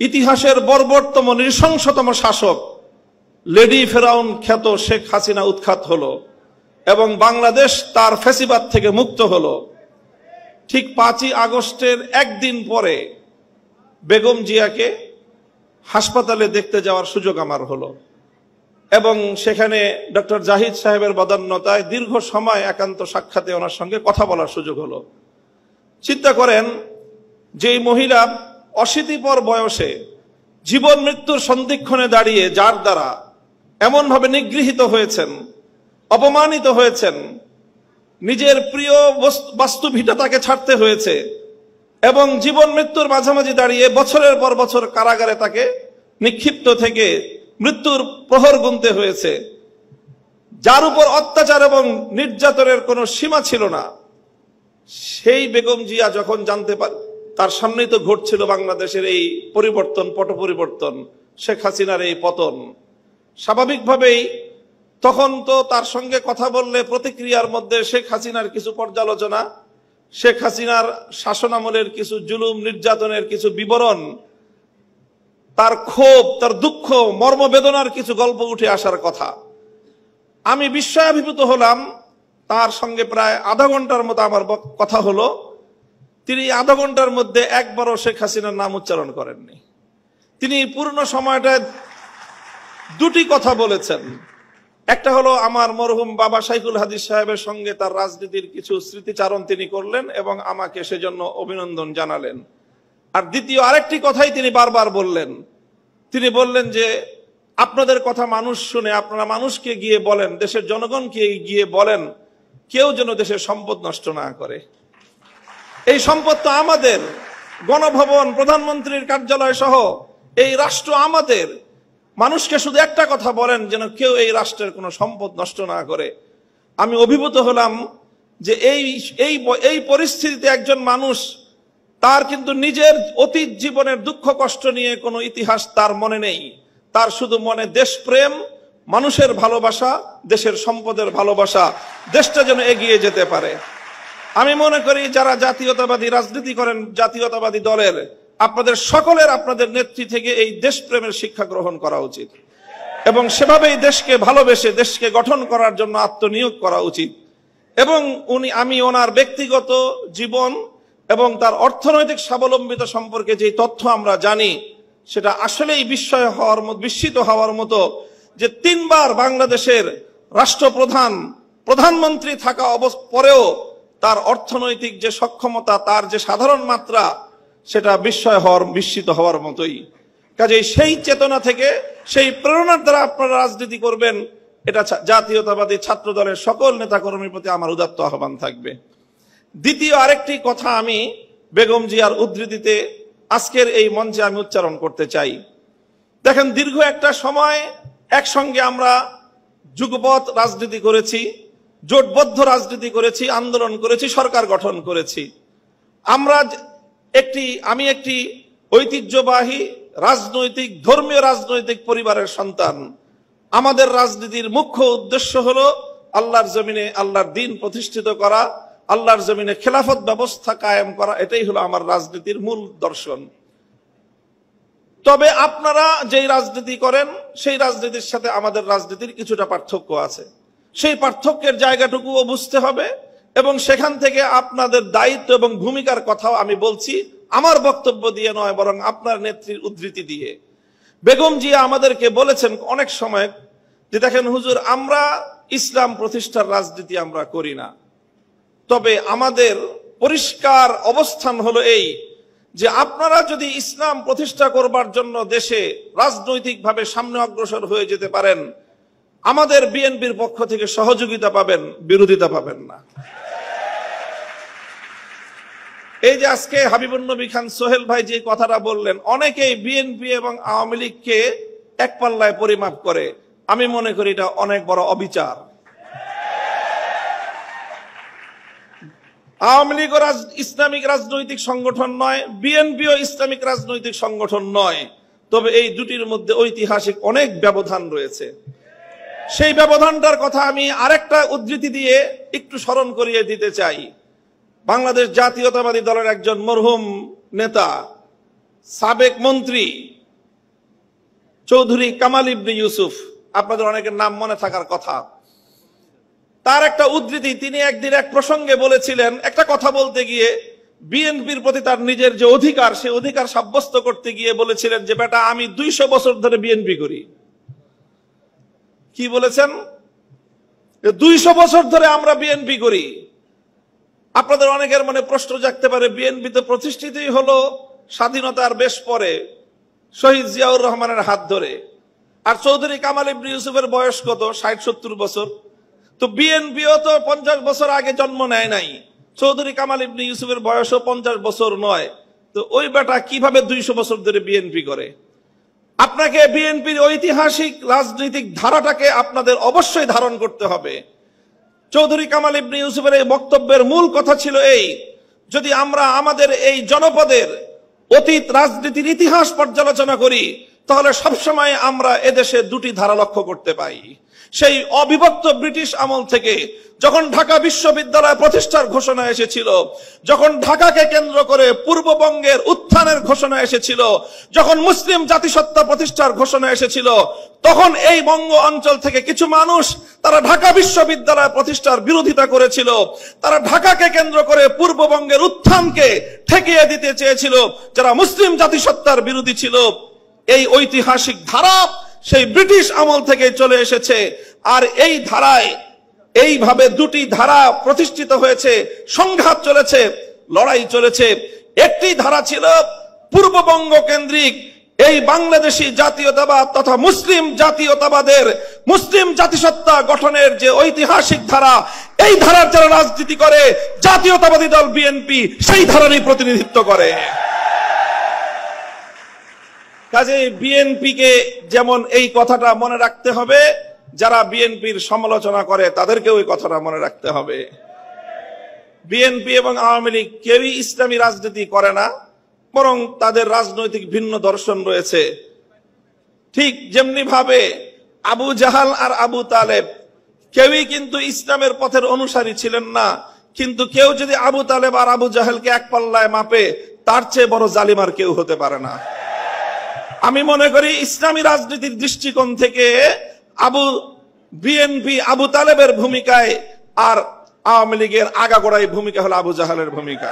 ইতিহাসের বর্বরতম নৃশংসতম শাসক লেডি ফেরাউন খ্যাত শেখ হাসিনা উৎখাত হলো এবং বাংলাদেশ তার ফ্যাসিবাদ থেকে মুক্ত হলো। ঠিক 5ই আগস্টের একদিন পরে বেগম জিয়াকে হাসপাতালে দেখতে যাওয়ার সুযোগ আমার হলো এবং সেখানে ডক্টর জাহিদ সাহেবের বদান্যতায় দীর্ঘ সময় একান্ত সাক্ষাতে ওনার সঙ্গে কথা বলার সুযোগ হলো। চিন্তা করেন যে মহিলা অশীতিপর বয়সে জীবন মৃত্যুর সন্ধিক্ষণে দাঁড়িয়ে যার দ্বারা এমনভাবে নিগৃহীত হয়েছেন, অপমানিত হয়েছেন, নিজের প্রিয় বাস্তু ভিটা তাকে ছাড়তে হয়েছে এবং জীবন মৃত্যুর মাঝামাঝি দাঁড়িয়ে বছরের পর বছর কারাগারে তাকে নিক্ষিপ্ত থেকে মৃত্যুর প্রহর গুনতে হয়েছে, যার উপর অত্যাচার এবং নির্যাতনের কোনো সীমা ছিল না। সেই বেগম জিয়া যখন জানতে পারে তার সামনেই তো ঘটছিল বাংলাদেশের এই পরিবর্তন, পট পরিবর্তন, শেখ হাসিনার এই পতন, স্বাভাবিকভাবেই তখন তো তার সঙ্গে কথা বললে প্রতিক্রিয়ার মধ্যে শেখ হাসিনার কিছু পর্যালোচনা, শেখ হাসিনার শাসনামলের কিছু জুলুম নির্যাতনের কিছু বিবরণ, তার ক্ষোভ, তার দুঃখ, মর্মবেদনার কিছু গল্প উঠে আসার কথা। আমি বিস্ময়াভিভূত হলাম। তার সঙ্গে প্রায় আধা ঘন্টার মতো আমার কথা হলো। তিনি আধা ঘন্টার মধ্যে একবারও শেখ হাসিনার নাম উচ্চারণ করেননি। তিনি পূর্ণ সময়টায় দুটি কথা বলেছেন। একটা হলো আমার মরহুম বাবা শাইখুল হাদিস সাহেবের সঙ্গে তার রাজনীতির কিছু স্মৃতিচারণ তিনি করলেন এবং আমাকে সেজন্য অভিনন্দন জানালেন। আর দ্বিতীয় আরেকটি কথাই তিনি বারবার বললেন। তিনি বললেন যে আপনাদের কথা মানুষ শুনে, আপনারা মানুষকে গিয়ে বলেন, দেশের জনগণকে গিয়ে বলেন, কেউ যেন দেশের সম্পদ নষ্ট না করে। এই সম্পদ তো আমাদের, গণভবন, প্রধানমন্ত্রীর কার্যালয় সহ এই রাষ্ট্র আমাদের। মানুষকে শুধু একটা কথা বলেন, যেন কেউ এই রাষ্ট্রের কোনো সম্পদ নষ্ট না করে। আমি অভিভূত হলাম যে এই পরিস্থিতিতে একজন মানুষ, তার কিন্তু নিজের অতীত জীবনের দুঃখ কষ্ট নিয়ে কোনো ইতিহাস তার মনে নেই। তার শুধু মনে দেশপ্রেম, মানুষের ভালোবাসা, দেশের সম্পদের ভালোবাসা, দেশটা যেন এগিয়ে যেতে পারে। আমি মনে করি যারা জাতীয়তাবাদী রাজনীতি করেন, জাতীয়তাবাদী দলের, আপনাদের সকলের আপনাদের নেত্রী থেকে এই দেশপ্রেমের শিক্ষা গ্রহণ করা উচিত এবং সেভাবেই দেশকে ভালোবেসে দেশকে গঠন করার জন্য আত্মনিয়োগ করা উচিত। এবং আমি ওনার ব্যক্তিগত জীবন এবং তার অর্থনৈতিক স্বাবলম্বিতা সম্পর্কে যে তথ্য আমরা জানি, সেটা আসলেই বিস্মিত হওয়ার মতো যে 3 বার বাংলাদেশের রাষ্ট্রপ্রধান, প্রধানমন্ত্রী থাকা পরেও তার অর্থনৈতিক যে সক্ষমতা, তার যে সাধারণ মাত্রা, সেটা বিস্মিত হওয়ার মতোই। কাজেই সেই চেতনা থেকে, সেই প্রেরণার দ্বারা আপনারা রাজনীতি করবেন, এটা জাতীয়তাবাদী ছাত্র দলের সকল নেতাকর্মীর প্রতি আমার উদাত্ত আহ্বান থাকবে। দ্বিতীয় আরেকটি কথা আমি বেগম জিয়ার উদ্ধৃতিতে আজকের এই মঞ্চে আমি উচ্চারণ করতে চাই। দেখেন, দীর্ঘ একটা সময় একসঙ্গে আমরা যুগপৎ রাজনীতি করেছি, জোটবদ্ধ রাজনীতি করেছি, আন্দোলন করেছি, সরকার গঠন করেছি। আমি একটি ঐতিহ্যবাহী রাজনৈতিক, ধর্মীয় রাজনৈতিক পরিবারের সন্তান। আমাদের রাজনীতির মুখ্য উদ্দেশ্য হলো আল্লাহর জমিনে আল্লাহর দ্বীন প্রতিষ্ঠিত করা, আল্লাহর জমিনে খেলাফত ব্যবস্থা কায়েম করা। এটাই হলো আমার রাজনীতির মূল দর্শন। তবে আপনারা যেই রাজনীতি করেন, সেই রাজনীতির সাথে আমাদের রাজনীতির কিছুটা পার্থক্য আছে। সেই পার্থক্যের জায়গাটুকুও বুঝতে হবে এবং সেখান থেকে আপনাদের দায়িত্ব এবং ভূমিকার কথাও আমি বলছি, আমার বক্তব্য দিয়ে নয়, বরং আপনার নেত্রীর উদ্ধৃতি দিয়ে। বেগম জিয়া আমাদেরকে বলেছেন অনেক সময় যে দেখেন হুজুর, আমরা ইসলাম প্রতিষ্ঠার রাজনীতি আমরা করি না, তবে আমাদের পরিষ্কার অবস্থান হলো এই যে আপনারা যদি ইসলাম প্রতিষ্ঠা করবার জন্য দেশে রাজনৈতিকভাবে সামনে অগ্রসর হয়ে যেতে পারেন, আমাদের বিএনপির পক্ষ থেকে সহযোগিতা পাবেন, বিরোধিতা পাবেন না। এই যে আজকে হাবিবুন নবী খান সোহেল ভাই যে কথাটা বললেন, অনেকেই বিএনপি এবং আওয়ামী লীগকে এক পাল্লায় পরিমাপ করে। আমি মনে করি এটা অনেক বড় অবিচার। আওয়ামী লীগও ইসলামিক রাজনৈতিক সংগঠন নয়, বিএনপিও ইসলামিক রাজনৈতিক সংগঠন নয়। তবে এই দুটির মধ্যে ঐতিহাসিক অনেক ব্যবধান রয়েছে। সেই ব্যবধানটার কথা আমি আরেকটা উদ্ধৃতি দিয়ে একটু স্মরণ করিয়ে দিতে চাই। বাংলাদেশ জাতীয়তাবাদী দলের একজন মরহুম নেতা সাবেক মন্ত্রী চৌধুরী কামাল ইবনে ইউসুফ, আপনাদের অনেকের নাম মনে থাকার কথা, তার একটা উদ্ধৃতি, তিনি একদিন এক প্রসঙ্গে বলেছিলেন, একটা কথা বলতে গিয়ে বিএনপির প্রতি তার নিজের যে অধিকার, সে অধিকার সাব্যস্ত করতে গিয়ে বলেছিলেন যে বেটা আমি 200 বছর ধরে বিএনপি করি। কি বলেছেন? 200 বছর ধরে আমরা বিএনপি করি। আপনাদের অনেকের মনে প্রশ্ন জাগতে পারে, বিএনপি তো প্রতিষ্ঠিতই হলো স্বাধীনতার বেশ পরে শহীদ জিয়াউর রহমানের হাত ধরে, আর চৌধুরী কামাল ইবনে ইউসুফের বয়স কত? 60-70 বছর। তো বিএনপিও তো 50 বছর আগে জন্ম নেয় নাই, চৌধুরী কামাল ইবনে ইউসুফের বয়সও 50 বছর নয়। তো ওই বেটা কিভাবে 200 বছর ধরে বিএনপি করে? আপনাকে বিএনপির ঐতিহাসিক রাজনৈতিক ধারাটাকে আপনাদের অবশ্যই ধারণ করতে হবে। চৌধুরী কামাল ইবনে ইউসুফের এই বক্তব্যের মূল কথা ছিল এই, যদি আমরা আমাদের এই জনপদের অতীত রাজনীতির ইতিহাস পর্যালোচনা করি তাহলে সবসময় আমরা এদেশে দুটি ধারা লক্ষ্য করতে পাই। সেই অবিভক্ত ব্রিটিশ আমল থেকে যখন ঢাকা বিশ্ববিদ্যালয় প্রতিষ্ঠার ঘোষণা এসেছিল, যখন ঢাকাকে কেন্দ্র করে পূর্ববঙ্গের উত্থানের ঘোষণা এসেছিল, যখন মুসলিম জাতিসত্তা প্রতিষ্ঠার ঘোষণা এসেছিল, তখন এই বঙ্গ অঞ্চল থেকে কিছু মানুষ তারা ঢাকা বিশ্ববিদ্যালয় প্রতিষ্ঠার বিরোধিতা করেছিল। তারা ঢাকাকে কেন্দ্র করে পূর্ববঙ্গের উত্থানকে ঠেকিয়ে দিতে চেয়েছিল, যারা মুসলিম জাতিসত্তার বিরোধী ছিল। এই ঐতিহাসিক ধারা সেই ব্রিটিশ আমল থেকে চলে এসেছে, আর এই ধারায় এইভাবে দুটি ধারা প্রতিষ্ঠিত হয়েছে, সংঘাত চলেছে, লড়াই চলেছে। একটি ধারা ছিল পূর্ববঙ্গ কেন্দ্রিক এই বাংলাদেশী জাতীয়তাবাদ তথা মুসলিম জাতীয়তাবাদের, মুসলিম জাতিসত্তা গঠনের যে ঐতিহাসিক ধারা, এই ধারার যারা রাজনীতি করে জাতীয়তাবাদী দল বিএনপি সেই ধারারই প্রতিনিধিত্ব করে। কাজে বিএনপিকে যেমন এই কথাটা মনে রাখতে হবে, যারা বিএনপির সমালোচনা করে তাদেরকেও এই কথাটা মনে রাখতে হবে। বিএনপি এবং আওয়ামী লীগ কেউই ইসলামী রাজনীতি করে না, বরং তাদের রাজনৈতিক ভিন্ন দর্শন রয়েছে। ঠিক যেমনি ভাবে আবু জাহাল আর আবু তালেব কেউই কিন্তু ইসলামের পথের অনুসারী ছিলেন না, কিন্তু কেউ যদি আবু তালেব আর আবু জাহেলকে এক পাল্লায় মাপে, তার চেয়ে বড় জালিম আর কেউ হতে পারে না। আমি মনে করি ইসলামী রাজনীতির দৃষ্টিকোণ থেকে বিএনপি আবু তালেবের ভূমিকায়, আর আওয়ামী লীগের আগাগোড়াই ভূমিকা হলো আবু জাহালের ভূমিকা।